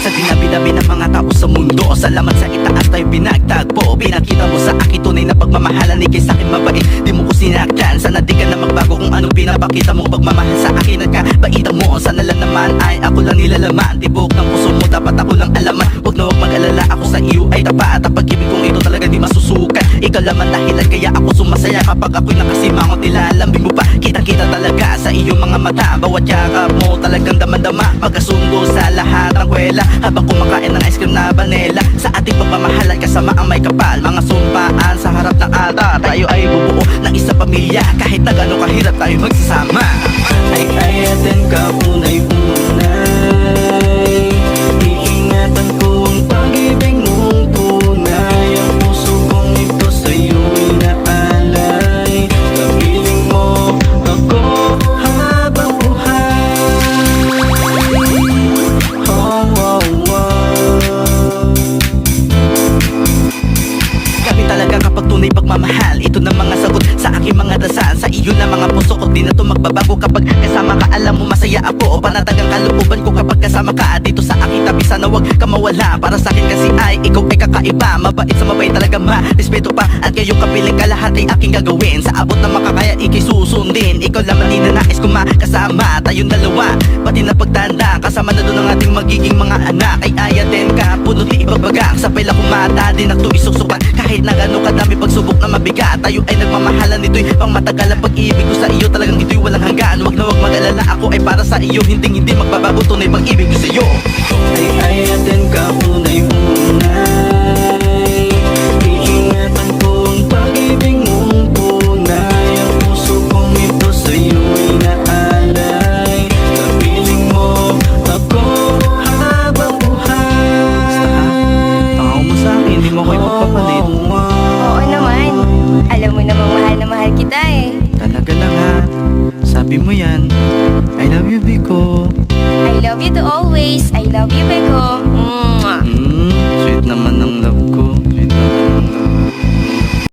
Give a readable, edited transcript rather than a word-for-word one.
Sa dinabi-dabi ng mga tao sa mundo, salamat sa itaas tayo pinagtagpo. Pinakita mo sa akin tunay na pagmamahalan, ikay sa'kin mabait, di mo ko sinaktan. Sana di ka na magbago kung anong pinapakita mo pagmamahal sa akin at kabaitan mo. Sana lang naman ay ako lang nilalaman, tibok ng puso mo dapat ako lang alaman. Huwag na huwag mag-alala, ako sa iyo ay tapat. At pag-ibig kong ito talaga di masusukat. Ikaw laman dahilan kaya ako sumasaya kapag ako'y nakasimangot, nilalambing mo pa. Kita-kita talaga sa iyong mga mata, bawat yakap mo talagang damang-dama. Magkasundo sa lahat ng kwela habang kumakain ng ice cream na vanilla. Sa ating pagmamahalan kasama ang may kapal, mga sumpaan sa harap ng altar. Tayo ay bubuo ng isang pamilya, kahit na gano'ng kahirap tayo magsasama. Ay atin ka unay-unay, iingatan ko ang pag-ibig mong tunay. Ang puso kong ito sa'yo'y naalay, kapiling mo ako habang buhay. Oh, oh, oh. Grabe talaga kapag tunay pagmamahal, ito na mga sagot sa aking mga dasal. Sa iyo na mga puso ko, di na to magbabago. Kapag kasama ka, alam mo masaya ako. Panatag ang kalooban ko kapag kasama ka dito sa aking tabi. Sana wag ka mawala, para sa akin kasi ay ikaw ay kakaiba. Mabait sa mabait talaga, ma-respeto pa. At kayong kapiling ka, lahat ay aking gagawin. Sa abot na makakaya, ikay susundin. Ikaw lamang ninanais ko makasama, tayong dalawa, pati na pagtanda. Kasama na doon ang ating magiging mga anak. Ay ayatin ka, puno di ibabagak. Sa pila kong mata, di na to isusukat. Kahit na gano'ng kadami pagsubok na mabigat, tayo ay nagmamahalan, ito'y pang matagal. Ang pag-ibig ko sa iyo talagang ito'y walang hanggan. Huwag na huwag mag-alala, ako ay para sa iyo, hindi magbabago, tunay pag-ibig ko sa iyo. Ay ayatin ka unay-unay, iingatan ko ang pag-ibig mong tunay. Ang puso kong ito sa iyo'y naalay, kapiling mo ako habang buhay. Tao mo sa akin, hindi mo ko ipagpapalit. Oo naman. Alam mo namang mahal na mahal kita eh. Talaga lang ha, sabi mo yan. I love you, Biko. I love you to always. I love you, Beko.